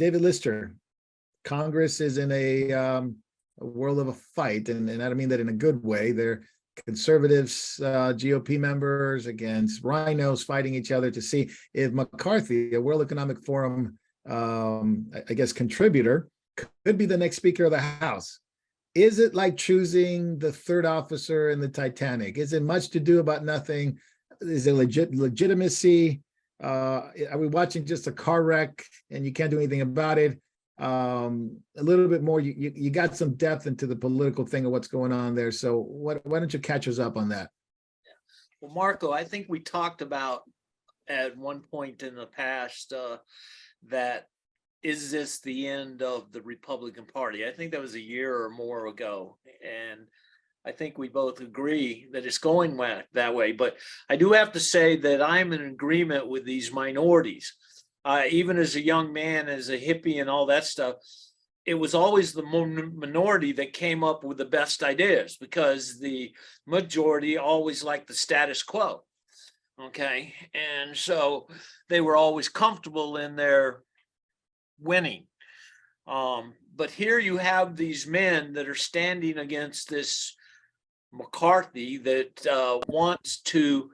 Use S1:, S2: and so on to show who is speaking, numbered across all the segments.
S1: David Lister, Congress is in a world of a fight, and I don't mean that in a good way. They're conservatives, GOP members against rhinos fighting each other to see if McCarthy, a World Economic Forum, I guess, contributor, could be the next Speaker of the House. Is it like choosing the third officer in the Titanic? Is it much to do about nothing? Is it legitimacy? Are we watching just a car wreck and you can't do anything about it? A little bit more, you got some depth into the political thing of what's going on there. So why don't you catch us up on that?
S2: Well, Marco, I think we talked about at one point in the past that is this the end of the Republican Party? I think that was a year or more ago. And I think we both agree that it's going that way. But I do have to say that I'm in agreement with these minorities. Even as a young man, as a hippie and all that stuff, it was always the minority that came up with the best ideas because the majority always liked the status quo. Okay. And so they were always comfortable in their winning. But here you have these men that are standing against this McCarthy that wants to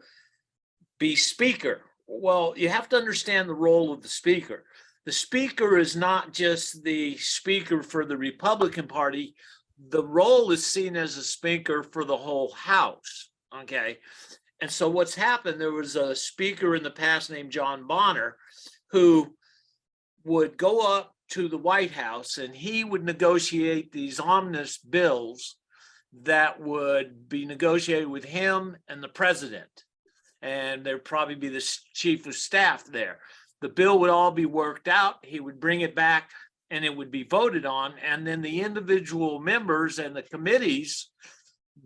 S2: be speaker. Well, you have to understand the role of the speaker. The speaker is not just the speaker for the Republican Party. The role is seen as a speaker for the whole House. Okay. And so what's happened, there was a speaker in the past named John Bonner who would go up to the White House and he would negotiate these omnibus bills that would be negotiated with him and the president. And there'd probably be the chief of staff there. The bill would all be worked out. He would bring it back and it would be voted on. And then the individual members and the committees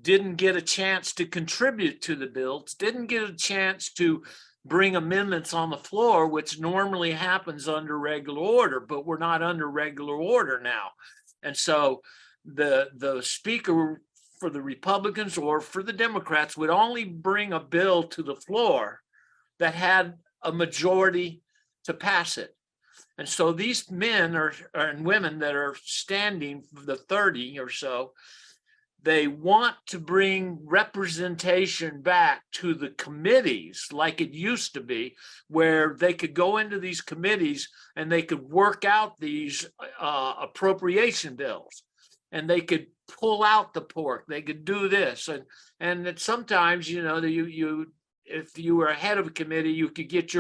S2: didn't get a chance to contribute to the bills, didn't get a chance to bring amendments on the floor, which normally happens under regular order, but we're not under regular order now. And so the speaker for the Republicans or for the Democrats would only bring a bill to the floor that had a majority to pass it. And so these men and women that are standing, the 30 or so, they want to bring representation back to the committees like it used to be, where they could go into these committees and they could work out these appropriation bills. And they could pull out the pork. They could do this, and that sometimes, you know, you if you were head of a committee, you could get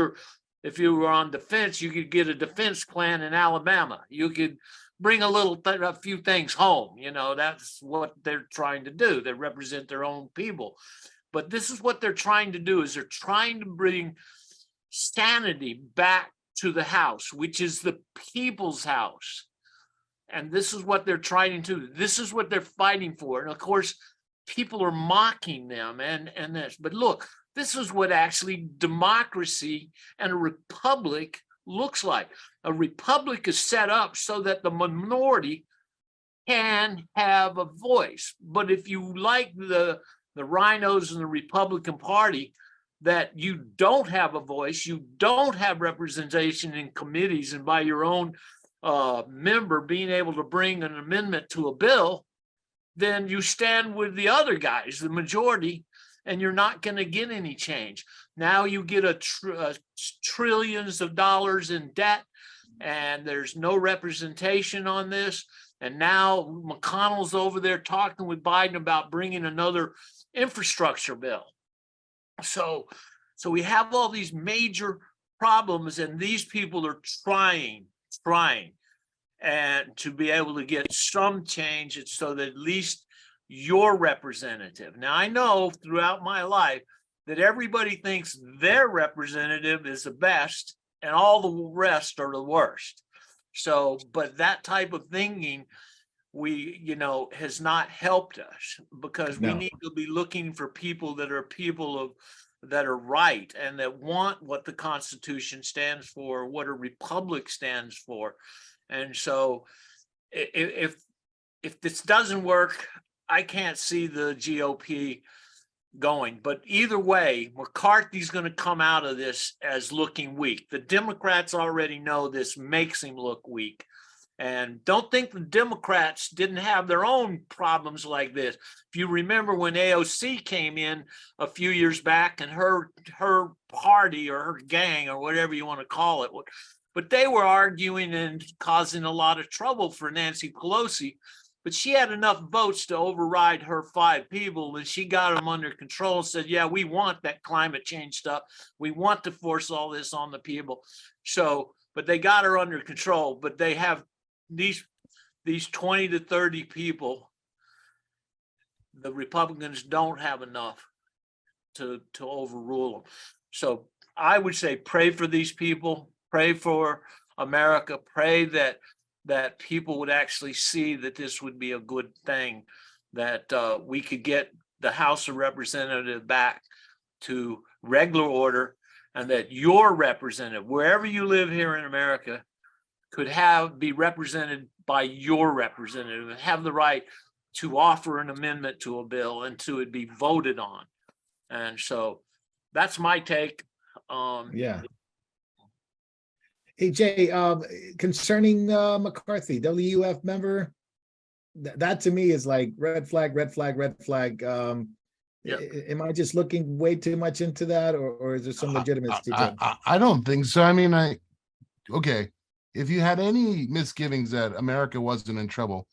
S2: if you were on defense, you could get a defense plan in Alabama. You could bring a few things home. You know, that's what they're trying to do. They represent their own people, but this is what they're trying to do: is they're trying to bring sanity back to the House, which is the people's house. And this is what they're trying to do. This is what they're fighting for. And of course, people are mocking them and this. But look, this is what actually democracy and a republic looks like. A republic is set up so that the minority can have a voice. But if you like the rhinos in the Republican Party, that you don't have a voice, you don't have representation in committees and by your own member being able to bring an amendment to a bill, then you stand with the other guys, the majority, and you're not going to get any change. Now you get trillions of dollars in debt, and there's no representation on this. And now McConnell's over there talking with Biden about bringing another infrastructure bill. So we have all these major problems, and these people are trying and to be able to get some change so that at least you're representative. Now, I know throughout my life that everybody thinks their representative is the best and all the rest are the worst. So, but that type of thinking, has not helped us, because we need to be looking for people that are right and that want what the Constitution stands for, what a republic stands for. And so if this doesn't work, I can't see the GOP going. But either way, McCarthy's going to come out of this as looking weak. The Democrats already know this makes him look weak. And don't think the Democrats didn't have their own problems like this. If you remember when AOC came in a few years back, and her party or her gang or whatever you want to call it, but they were arguing and causing a lot of trouble for Nancy Pelosi. But she had enough votes to override her 5 people, and she got them under control and said, yeah, we want that climate change stuff. We want to force all this on the people. So, but they got her under control, but they have these 20 to 30 people. The Republicans don't have enough to overrule them. So I would say pray for these people, pray for America, pray that people would actually see that this would be a good thing, that we could get the House of Representatives back to regular order, and that your representative, wherever you live here in America, could be represented by your representative and have the right to offer an amendment to a bill and to it be voted on. And so that's my take.
S1: Yeah. Hey, Jay, concerning McCarthy, WEF member, that to me is like red flag, red flag, red flag. Am I just looking way too much into that, or is there some legitimacy to it?
S3: I don't think so. I mean, okay, if you had any misgivings that America wasn't in trouble,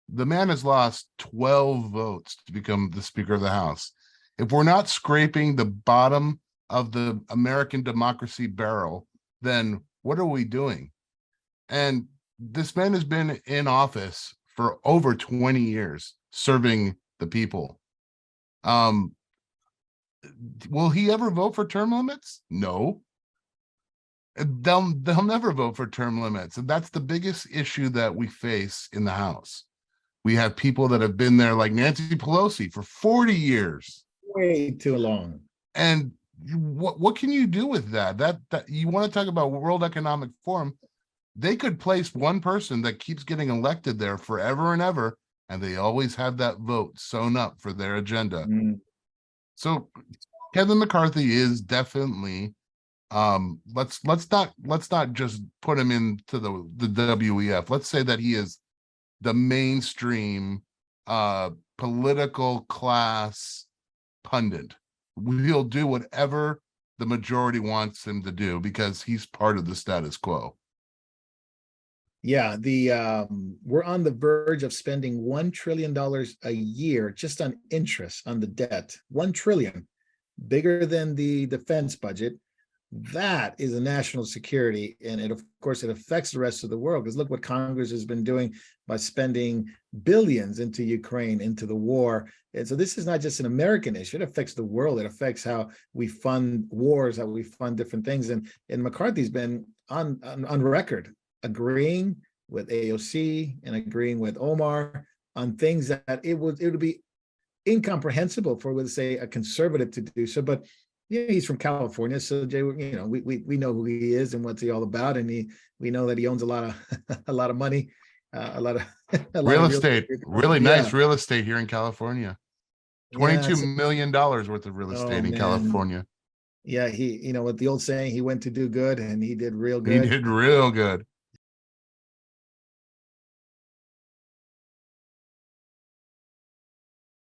S3: the man has lost 12 votes to become the Speaker of the House. If we're not scraping the bottom of the American democracy barrel, then what are we doing? And this man has been in office for over 20 years, serving the people. Will he ever vote for term limits? No. They'll never vote for term limits. And that's the biggest issue that we face in the House. We have people that have been there, like Nancy Pelosi, for 40 years.
S1: Way too long.
S3: And what can you do with that? That you want to talk about World Economic Forum? They could place one person that keeps getting elected there forever and ever, and they always have that vote sewn up for their agenda. So Kevin McCarthy is definitely let's not just put him into the WEF. Let's say that he is the mainstream political class pundit. He'll do whatever the majority wants him to do because he's part of the status quo.
S1: Yeah, we're on the verge of spending $1 trillion a year just on interest on the debt. 1 trillion, bigger than the defense budget. That is a national security, and of course it affects the rest of the world, because look what Congress has been doing by spending billions into Ukraine, into the war. And so this is not just an American issue, it affects the world. It affects how we fund wars, how we fund different things. And McCarthy's been on record agreeing with AOC and agreeing with Omar on things that it would be incomprehensible for, let's say, a conservative to do so. But yeah, he's from California, so Jay, we know who he is and what's he all about, and we know that he owns a lot of money, a lot of
S3: real estate, really nice real estate here in California. $22 million worth of real estate in California.
S1: Yeah, he, with the old saying, he went to do good, and he did real good.
S3: He did real good.